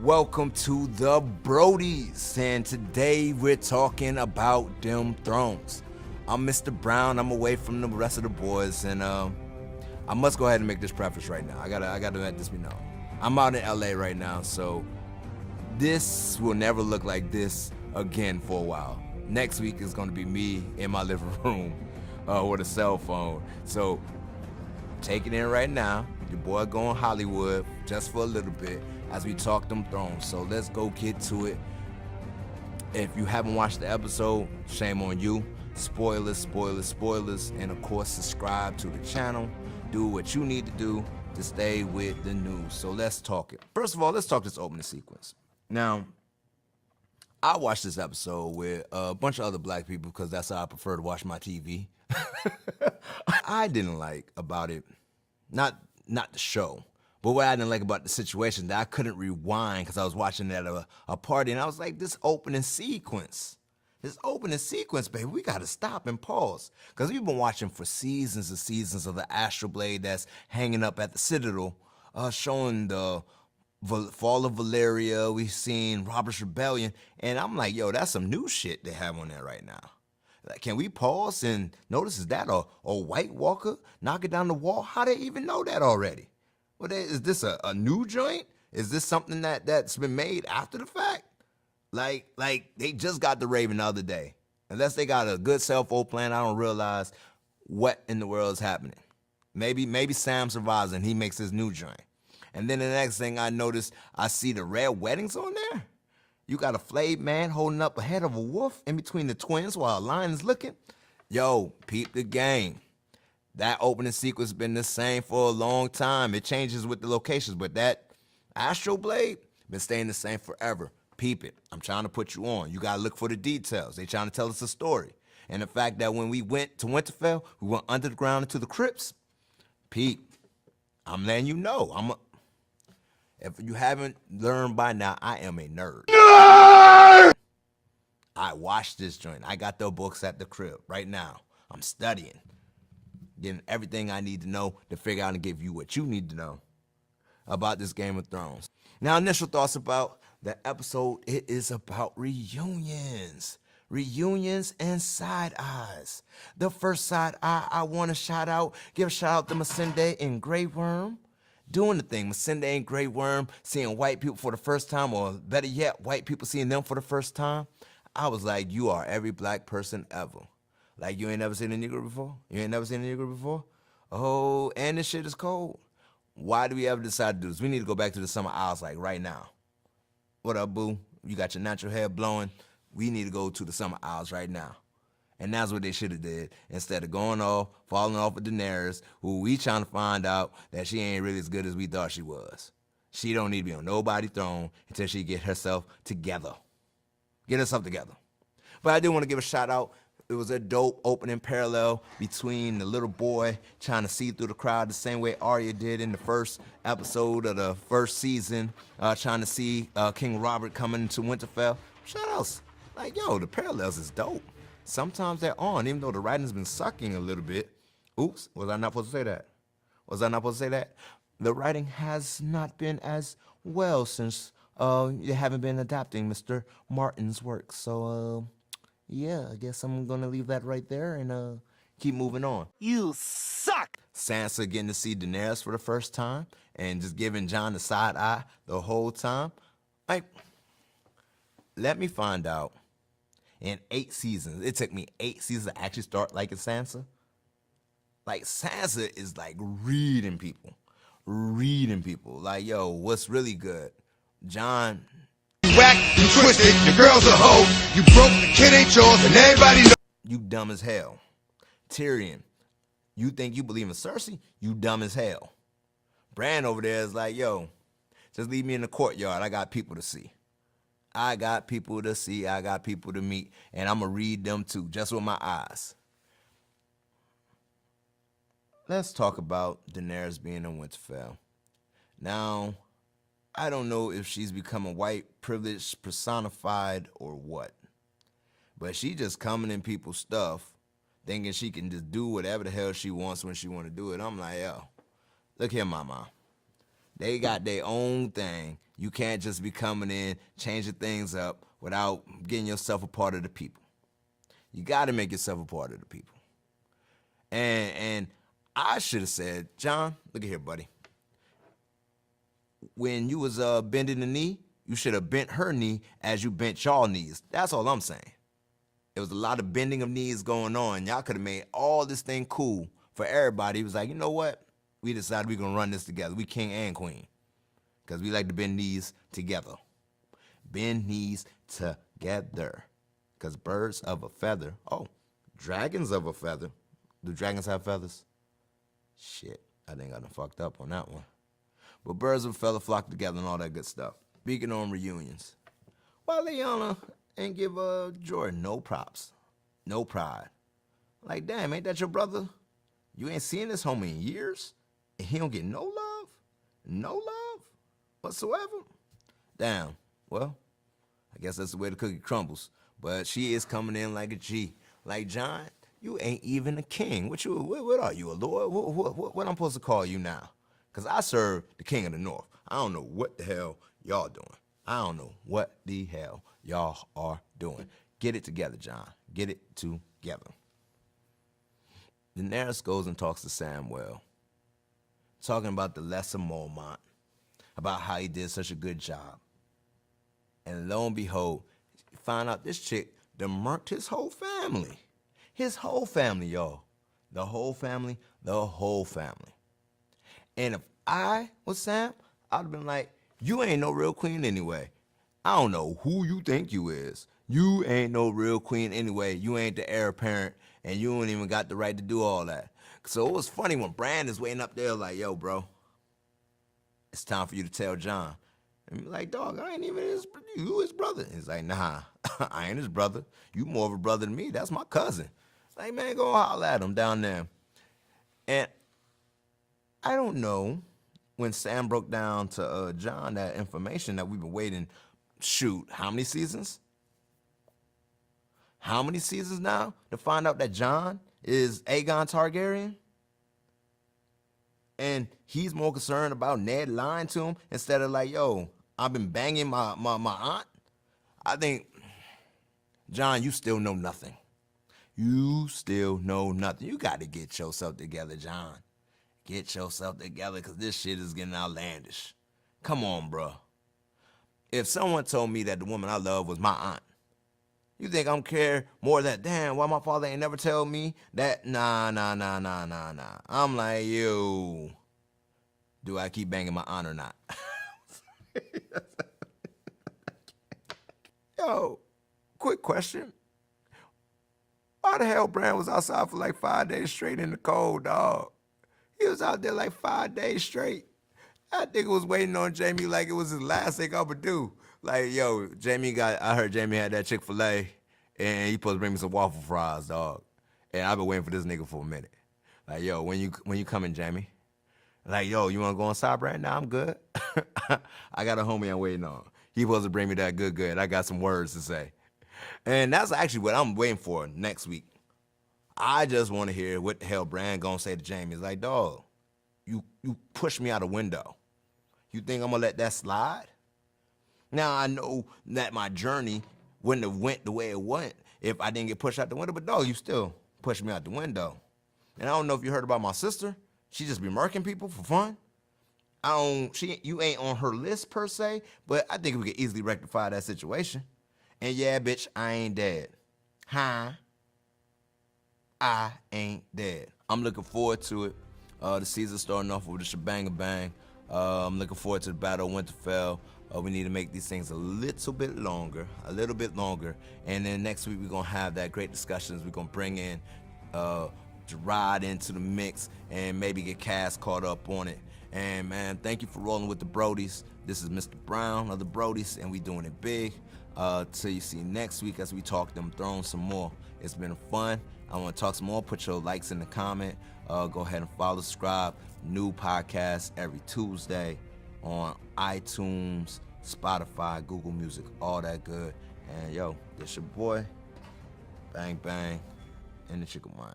Welcome to the Brodies, and today we're talking about them thrones. I'm Mr. Brown. I'm away from the rest of the boys, and I must go ahead and make this preface right now. I gotta let this be known. I'm out in LA right now, so this will never look like this again for a while. Next week is gonna be me in my living room with a cell phone. So take it in right now. Your boy going Hollywood just for a little bit as we talk them thrones. So let's go get to it. If you haven't watched the episode, shame on you. Spoilers, spoilers, spoilers. And of course, subscribe to the channel. Do what you need to do to stay with the news. So let's talk it. First of all, let's talk this opening sequence. Now, I watched this episode with a bunch of other black people because that's how I prefer to watch my TV. I didn't like about it, not the show, but what I didn't like about the situation that I couldn't rewind because I was watching it at a party, and I was like, this opening sequence, baby, we gotta stop and pause. Because we've been watching for seasons and seasons of the astral blade that's hanging up at the Citadel, showing the fall of Valeria. We've seen Robert's Rebellion, and I'm like, yo, that's some new shit they have on there right now. Like, can we pause and notice, is that a White Walker knocking down the wall? How they even know that already? Well, is this a new joint? Is this something that's been made after the fact? Like they just got the Raven the other day. Unless they got a good cell phone plan, I don't realize what in the world is happening. Maybe Sam survives and he makes his new joint. And then the next thing I notice, I see the Red Weddings on there. You got a flayed man holding up a head of a wolf in between the twins while a lion is looking. Yo, peep the game. That opening sequence been the same for a long time. It changes with the locations, but that astral blade been staying the same forever. Peep it. I'm trying to put you on. You got to look for the details. They trying to tell us a story. And the fact that when we went to Winterfell, we went under the ground into the crypts. Peep, I'm letting you know. If you haven't learned by now, I am a nerd. I watched this joint. I got the books at the crib right now. I'm studying, getting everything I need to know to figure out and give you what you need to know about this Game of Thrones. Now, initial thoughts about the episode. It is about reunions. Reunions and side eyes. The first side eye I want to give a shout out to Masinde and Grey Worm. Doing the thing, Masinde and Grey Worm, seeing white people for the first time, or better yet, white people seeing them for the first time. I was like, you are every black person ever. Like, you ain't never seen a Negro before? You ain't never seen a Negro before? Oh, and this shit is cold. Why do we ever decide to do this? We need to go back to the summer isles, like, right now. What up, boo? You got your natural hair blowing. We need to go to the summer isles right now. And that's what they should have did. Instead of going off, falling off with Daenerys, who we trying to find out that she ain't really as good as we thought she was. She don't need to be on nobody's throne until she get herself together. Get herself together. But I do want to give a shout out. It was a dope opening parallel between the little boy trying to see through the crowd the same way Arya did in the first episode of the first season, trying to see King Robert coming to Winterfell. Shout outs. Like, yo, the parallels is dope. Sometimes they're on, even though the writing's been sucking a little bit. Oops, was I not supposed to say that? Was I not supposed to say that? The writing has not been as well since you haven't been adapting Mr. Martin's work. So, yeah, I guess I'm gonna leave that right there and keep moving on. You suck! Sansa getting to see Daenerys for the first time and just giving Jon the side eye the whole time. Like, let me find out. In 8 seasons, it took me 8 seasons to actually start liking Sansa. Like, Sansa is like reading people. Like, yo, what's really good? Jon. You whack, you twisted, your girl's a hoe. You broke, the kid ain't yours, and everybody knows. You dumb as hell. Tyrion. You think you believe in Cersei? You dumb as hell. Bran over there is like, yo, just leave me in the courtyard. I got people to see. I got people to see, I got people to meet, and I'm going to read them too, just with my eyes. Let's talk about Daenerys being in Winterfell. Now, I don't know if she's becoming white privilege personified or what, but she just coming in people's stuff, thinking she can just do whatever the hell she wants when she want to do it. I'm like, yo, look here, mama. They got their own thing. You can't just be coming in, changing things up without getting yourself a part of the people. You got to make yourself a part of the people. And I should have said, John, look at here, buddy. When you was bending the knee, you should have bent her knee as you bent y'all knees. That's all I'm saying. There was a lot of bending of knees going on. Y'all could have made all this thing cool for everybody. He was like, you know what? We decided we're going to run this together. We king and queen. Because we like to bend knees together. Bend knees together. Because birds of a feather. Oh, dragons of a feather. Do dragons have feathers? Shit, I think I done fucked up on that one. But birds of a feather flock together and all that good stuff. Speaking on reunions. Why Leona ain't give Jordan no props? No pride. Like, damn, ain't that your brother? You ain't seen this homie in years? And he don't get no love? No love whatsoever? Damn, well, I guess that's the way the cookie crumbles. But she is coming in like a G. Like, John, you ain't even a king. What are you, a lord? What I'm supposed to call you now? Because I serve the king of the north. I don't know what the hell y'all doing. I don't know what the hell y'all are doing. Get it together, John. Get it together. Daenerys goes and talks to Samwell, talking about the lesser Mormont, about how he did such a good job. And lo and behold, you find out this chick done murked his whole family. His whole family, y'all. The whole family, the whole family. And if I was Sam, I'd have been like, you ain't no real queen anyway. I don't know who you think you is. You ain't no real queen anyway. You ain't the heir apparent, and you ain't even got the right to do all that. So it was funny when Bran is waiting up there like, yo, bro, it's time for you to tell John. And be like, dog, I ain't even his brother. He's like, nah, I ain't his brother. You more of a brother than me. That's my cousin. It's like, man, go holler at him down there. And I don't know when Sam broke down to John that information that we've been waiting, shoot, how many seasons? How many seasons now to find out that John is Aegon Targaryen? And he's more concerned about Ned lying to him instead of like, yo, I've been banging my aunt. I think, John, you still know nothing. You still know nothing. You got to get yourself together, John. Get yourself together, because this shit is getting outlandish. Come on, bro. If someone told me that the woman I love was my aunt, you think I'm care more that, damn, why my father ain't never tell me that? Nah. I'm like, yo, do I keep banging my aunt or not? Yo, quick question. Why the hell Bran was outside for like 5 days straight in the cold, dog? He was out there like 5 days straight. That nigga was waiting on Jamie like it was his last thing up to do. Like, yo, I heard Jamie had that Chick-fil-A, and he supposed to bring me some waffle fries, dog. And I've been waiting for this nigga for a minute. Like, yo, when you coming, Jamie? Like, yo, you want to go inside, Brandon? Nah, I'm good. I got a homie I'm waiting on. He supposed to bring me that good. I got some words to say. And that's actually what I'm waiting for next week. I just want to hear what the hell Bran gonna say to Jamie. It's like, dog, you pushed me out a window. You think I'm gonna let that slide? Now, I know that my journey wouldn't have went the way it went if I didn't get pushed out the window, but dog, you still pushed me out the window. And I don't know if you heard about my sister. She just be murking people for fun. You ain't on her list per se, but I think we could easily rectify that situation. And yeah, bitch, I ain't dead. Huh? I ain't dead. I'm looking forward to it. The season starting off with a shebang-a-bang. I'm looking forward to the Battle of Winterfell. We need to make these things a little bit longer. And then next week, we're going to have that great discussions. We're going to bring in Gerard into the mix and maybe get Cass caught up on it. And, man, thank you for rolling with the Brodies. This is Mr. Brown of the Brodies, and we doing it big. Till you see next week as we talk them Thrones some more. It's been fun. I want to talk some more. Put your likes in the comment. Go ahead and follow, subscribe. New podcast every Tuesday on iTunes, Spotify, Google Music, all that good. And yo, this your boy, Bang Bang, and the Chicken Mind.